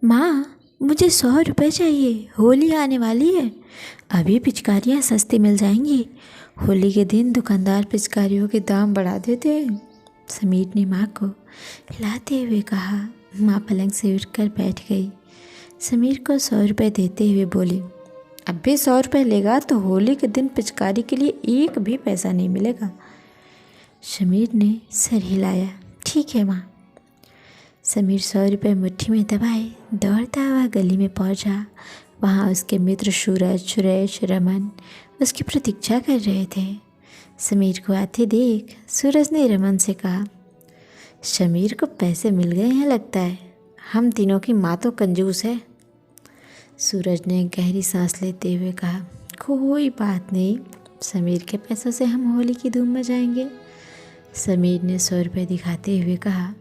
माँ, मुझे 100 रुपये चाहिए। होली आने वाली है, अभी पिचकारियाँ सस्ती मिल जाएंगी। होली के दिन दुकानदार पिचकारियों के दाम बढ़ा देते हैं। समीर ने माँ को हिलाते हुए कहा। माँ पलंग से उठकर बैठ गई। समीर को 100 रुपये देते हुए बोली, अब भी 100 रुपये लेगा तो होली के दिन पिचकारी के लिए एक भी पैसा नहीं मिलेगा। समीर ने सर हिलाया। ठीक है माँ। समीर 100 रुपये मुट्ठी में दबाए दौड़ता हुआ गली में पहुंचा। वहाँ उसके मित्र सूरज, सुरेश, रमन उसकी प्रतीक्षा कर रहे थे। समीर को आते देख सूरज ने रमन से कहा, समीर को पैसे मिल गए हैं लगता है। हम तीनों की माँ तो कंजूस है। सूरज ने गहरी सांस लेते हुए कहा, कोई बात नहीं, समीर के पैसों से हम होली की धूम मचाएंगे। समीर ने 100 रुपये दिखाते हुए कहा,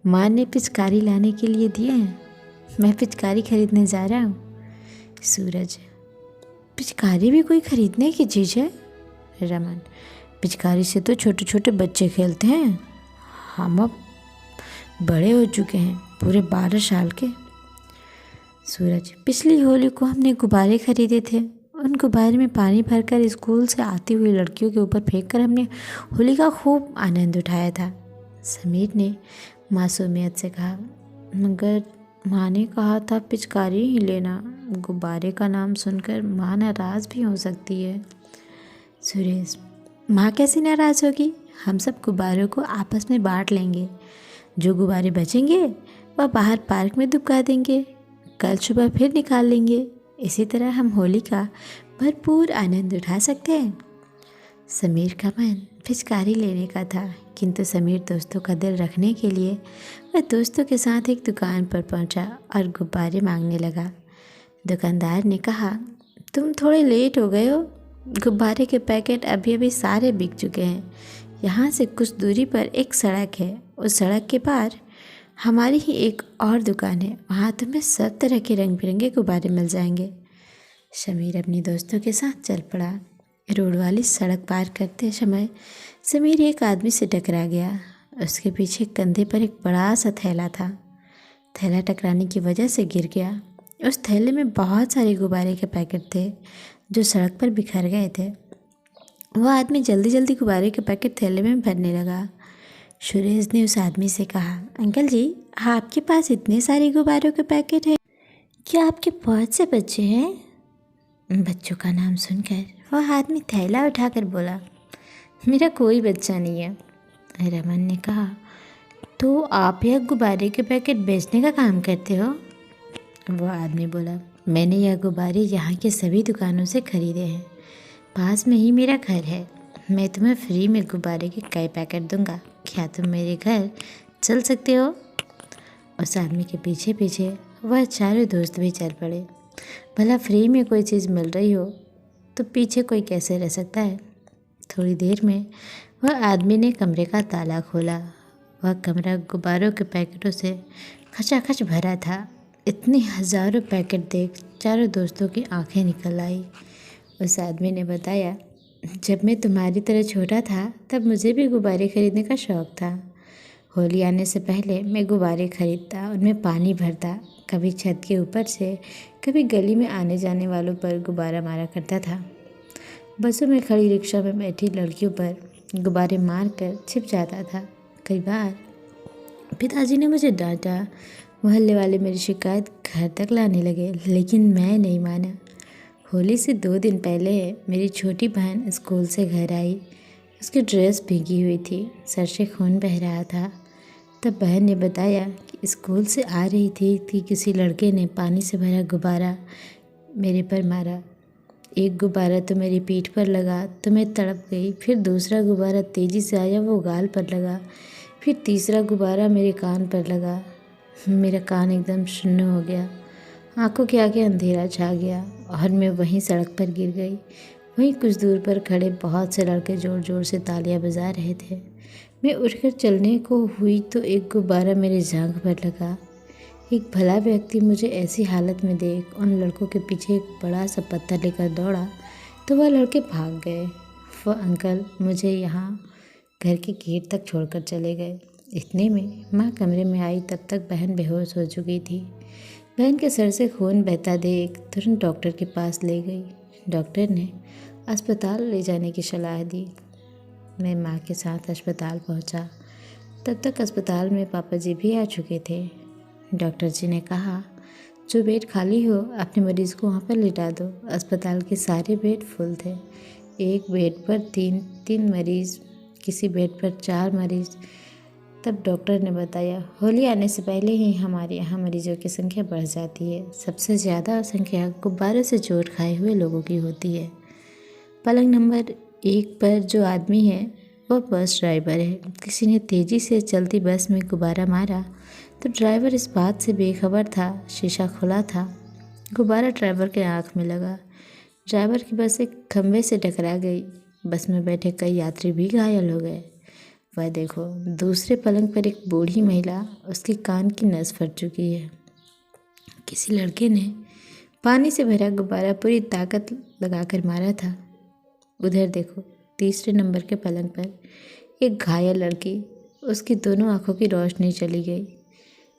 माँ ने पिचकारी लाने के लिए दिए हैं, मैं पिचकारी खरीदने जा रहा हूँ। सूरज, पिचकारी भी कोई खरीदने की चीज़ है? रमन, पिचकारी से तो छोटे छोटे बच्चे खेलते हैं, हम अब बड़े हो चुके हैं, पूरे 12 साल के। सूरज, पिछली होली को हमने गुब्बारे खरीदे थे, उन गुब्बारे में पानी भरकर स्कूल से आती हुई लड़कियों के ऊपर फेंककर हमने होली का खूब आनंद उठाया था। समीर ने मासूमियत से कहा, मगर माँ ने कहा था पिचकारी ही लेना। गुब्बारे का नाम सुनकर माँ नाराज़ भी हो सकती है। सुरेश, माँ कैसे नाराज़ होगी? हम सब गुब्बारों को आपस में बांट लेंगे। जो गुब्बारे बचेंगे वह बाहर पार्क में दुबका देंगे, कल सुबह फिर निकाल लेंगे। इसी तरह हम होली का भरपूर आनंद उठा सकते हैं। समीर का मन पिचकारी लेने का था, किंतु समीर दोस्तों का दिल रखने के लिए वह दोस्तों के साथ एक दुकान पर पहुंचा और गुब्बारे मांगने लगा। दुकानदार ने कहा, तुम थोड़े लेट हो गए हो, गुब्बारे के पैकेट अभी अभी सारे बिक चुके हैं। यहाँ से कुछ दूरी पर एक सड़क है, उस सड़क के पार हमारी ही एक और दुकान है, वहाँ तुम्हें सब तरह के रंग बिरंगे गुब्बारे मिल जाएंगे। समीर अपने दोस्तों के साथ चल पड़ा। रोड वाली सड़क पार करते समय समीर एक आदमी से टकरा गया। उसके पीछे कंधे पर एक बड़ा सा थैला था। थैला टकराने की वजह से गिर गया। उस थैले में बहुत सारे गुब्बारे के पैकेट थे जो सड़क पर बिखर गए थे। वह आदमी जल्दी जल्दी गुब्बारे के पैकेट थैले में भरने लगा। सुरेश ने उस आदमी से कहा, अंकल जी, आपके पास इतने सारे गुब्बारों के पैकेट हैं, क्या आपके बहुत से बच्चे हैं? बच्चों का नाम सुनकर वह आदमी थैला उठाकर बोला, मेरा कोई बच्चा नहीं है। रमन ने कहा, तो आप यह गुब्बारे के पैकेट बेचने का काम करते हो? वह आदमी बोला, मैंने यह गुब्बारे यहाँ के सभी दुकानों से खरीदे हैं, पास में ही मेरा घर है। मैं तुम्हें फ्री में गुब्बारे के कई पैकेट दूंगा, क्या तुम मेरे घर चल सकते हो? उस आदमी के पीछे पीछे वह चारों दोस्त भी चल पड़े। भला फ्री में कोई चीज़ मिल रही हो तो पीछे कोई कैसे रह सकता है। थोड़ी देर में वह आदमी ने कमरे का ताला खोला। वह कमरा गुब्बारों के पैकेटों से खचाखच भरा था। इतने हज़ारों पैकेट देख चारों दोस्तों की आंखें निकल आई। उस आदमी ने बताया, जब मैं तुम्हारी तरह छोटा था तब मुझे भी गुब्बारे खरीदने का शौक़ था। होली आने से पहले मैं गुब्बारे खरीदता, उनमें पानी भरता, कभी छत के ऊपर से, कभी गली में आने जाने वालों पर गुब्बारा मारा करता था। बसों में खड़ी रिक्शा में बैठी लड़कियों पर गुब्बारे मार कर छिप जाता था। कई बार पिताजी ने मुझे डांटा, मोहल्ले वाले मेरी शिकायत घर तक लाने लगे, लेकिन मैं नहीं माना। होली से 2 दिन पहले मेरी छोटी बहन स्कूल से घर आई। उसकी ड्रेस भीगी हुई थी, सर से खून बह रहा था। तब बहन ने बताया कि स्कूल से आ रही थी कि किसी लड़के ने पानी से भरा गुब्बारा मेरे पर मारा। एक गुब्बारा तो मेरी पीठ पर लगा तो मैं तड़प गई, फिर दूसरा गुब्बारा तेज़ी से आया, वो गाल पर लगा, फिर तीसरा गुब्बारा मेरे कान पर लगा। मेरा कान एकदम सुन्न हो गया, आंखों के आगे अंधेरा छा गया और मैं वहीं सड़क पर गिर गई। वहीं कुछ दूर पर खड़े बहुत से लड़के ज़ोर ज़ोर से तालियां बजा रहे थे। मैं उठकर चलने को हुई तो एक गुब्बारा मेरे जांघ पर लगा। एक भला व्यक्ति मुझे ऐसी हालत में देख उन लड़कों के पीछे एक बड़ा सा पत्थर लेकर दौड़ा तो वह लड़के भाग गए। वह अंकल मुझे यहाँ घर के गेट तक छोड़कर चले गए। इतने में माँ कमरे में आई, तब तक बहन बेहोश हो चुकी थी। बहन के सर से खून बहता देख तुरंत डॉक्टर के पास ले गई। डॉक्टर ने अस्पताल ले जाने की सलाह दी। मैं माँ के साथ अस्पताल पहुँचा। तब तक अस्पताल में पापा जी भी आ चुके थे। डॉक्टर जी ने कहा, जो बेड खाली हो अपने मरीज़ को वहाँ पर लिटा दो। अस्पताल के सारे बेड फुल थे। एक बेड पर तीन मरीज़, किसी बेड पर 4 मरीज़। तब डॉक्टर ने बताया, होली आने से पहले ही हमारे यहाँ मरीजों की संख्या बढ़ जाती है। सबसे ज़्यादा संख्या गुब्बारे से चोट खाए हुए लोगों की होती है। पलंग नंबर 1 पर जो आदमी है वो बस ड्राइवर है। किसी ने तेज़ी से चलती बस में गुब्बारा मारा तो ड्राइवर इस बात से बेखबर था। शीशा खुला था। गुब्बारा ड्राइवर के आँख में लगा। ड्राइवर की बस एक खंभे से टकरा गई। बस में बैठे कई यात्री भी घायल हो गए। वह देखो, दूसरे पलंग पर एक बूढ़ी महिला, उसके कान की नस फट चुकी है। किसी लड़के ने पानी से भरा गुब्बारा पूरी ताकत लगाकर मारा था। उधर देखो, तीसरे नंबर के पलंग पर एक घायल लड़की, उसकी दोनों आंखों की रोशनी चली गई।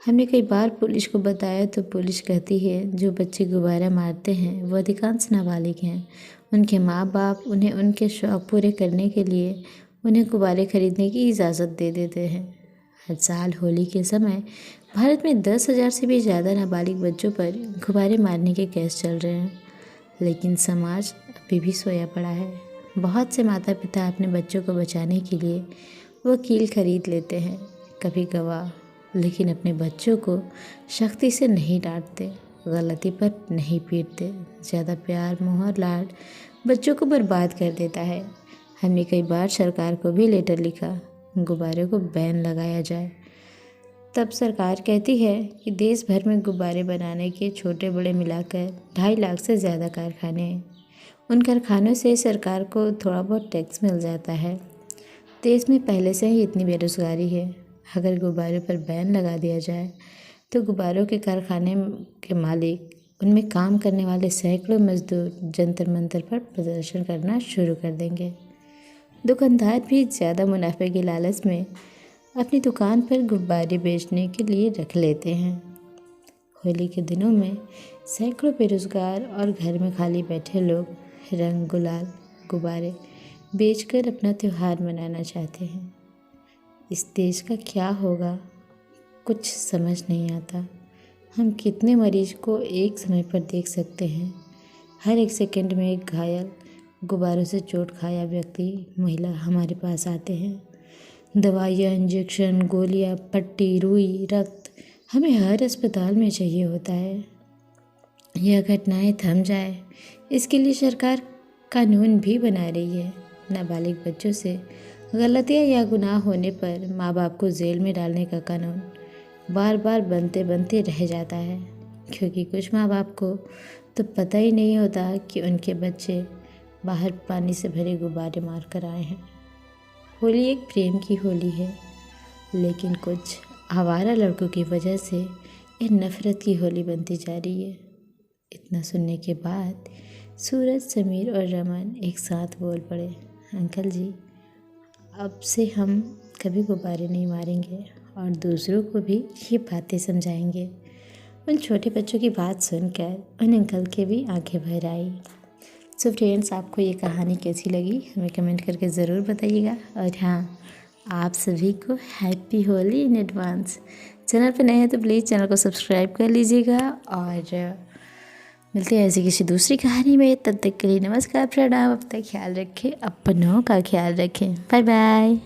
हमने कई बार पुलिस को बताया तो पुलिस कहती है जो बच्चे गुब्बारा मारते हैं वो अधिकांश नाबालिग हैं। उनके माँ बाप उन्हें उनके शौक़ पूरे करने के लिए उन्हें गुब्बारे खरीदने की इजाज़त दे देते हैं। हर साल होली के समय भारत में 10,000 से भी ज़्यादा नाबालिग बच्चों पर गुब्बारे मारने के केस चल रहे हैं। लेकिन समाज अभी भी सोया पड़ा है। बहुत से माता पिता अपने बच्चों को बचाने के लिए वकील खरीद लेते हैं, कभी गवाह, लेकिन अपने बच्चों को सख्ती से नहीं डांटते, गलती पर नहीं पीटते। ज़्यादा प्यार, मोह और लाड बच्चों को बर्बाद कर देता है। हमने कई बार सरकार को भी लेटर लिखा, गुब्बारे को बैन लगाया जाए। तब सरकार कहती है कि देश भर में गुब्बारे बनाने के छोटे बड़े मिलाकर 2.5 लाख से ज़्यादा कारखाने हैं। उन कारखानों से सरकार को थोड़ा बहुत टैक्स मिल जाता है। देश में पहले से ही इतनी बेरोज़गारी है। अगर गुब्बारों पर बैन लगा दिया जाए तो गुब्बारों के कारखाने के मालिक, उनमें काम करने वाले सैकड़ों मजदूर जंतर मंतर पर प्रदर्शन करना शुरू कर देंगे। दुकानदार भी ज़्यादा मुनाफे के लालच में अपनी दुकान पर गुब्बारे बेचने के लिए रख लेते हैं। होली के दिनों में सैकड़ों बेरोज़गार और घर में खाली बैठे लोग रंग, गुलाल, गुब्बारे बेचकर अपना त्यौहार मनाना चाहते हैं। इस देश का क्या होगा, कुछ समझ नहीं आता। हम कितने मरीज को एक समय पर देख सकते हैं। हर एक सेकंड में एक घायल, गुब्बारों से चोट खाया व्यक्ति, महिला हमारे पास आते हैं। दवाइयाँ, इंजेक्शन, गोलियाँ, पट्टी, रुई, रक्त हमें हर अस्पताल में चाहिए होता है। यह घटनाएं थम जाए, इसके लिए सरकार कानून भी बना रही है। नाबालिग बच्चों से गलतियाँ या गुनाह होने पर माँ बाप को जेल में डालने का कानून बार बार बनते बनते रह जाता है, क्योंकि कुछ माँ बाप को तो पता ही नहीं होता कि उनके बच्चे बाहर पानी से भरे गुब्बारे मार कर आए हैं। होली एक प्रेम की होली है, लेकिन कुछ आवारा लड़कों की वजह से यह नफ़रत की होली बनती जा रही है। इतना सुनने के बाद सूरज, समीर और रमन एक साथ बोल पड़े, अंकल जी, अब से हम कभी गुब्बारे नहीं मारेंगे और दूसरों को भी ये बातें समझाएंगे। उन छोटे बच्चों की बात सुनकर उन अंकल के भी आंखें भर आई। सो फ्रेंड्स, आपको ये कहानी कैसी लगी हमें कमेंट करके ज़रूर बताइएगा। और हाँ, आप सभी को happy Holi in advance. Channel पर नए हैं तो प्लीज़ चैनल को सब्सक्राइब कर लीजिएगा और मिलते हैं ऐसी किसी दूसरी कहानी में। तब तक के लिए नमस्कार, प्रणाम। अब तक ख्याल रखें, अपनों का ख्याल रखें। Bye bye.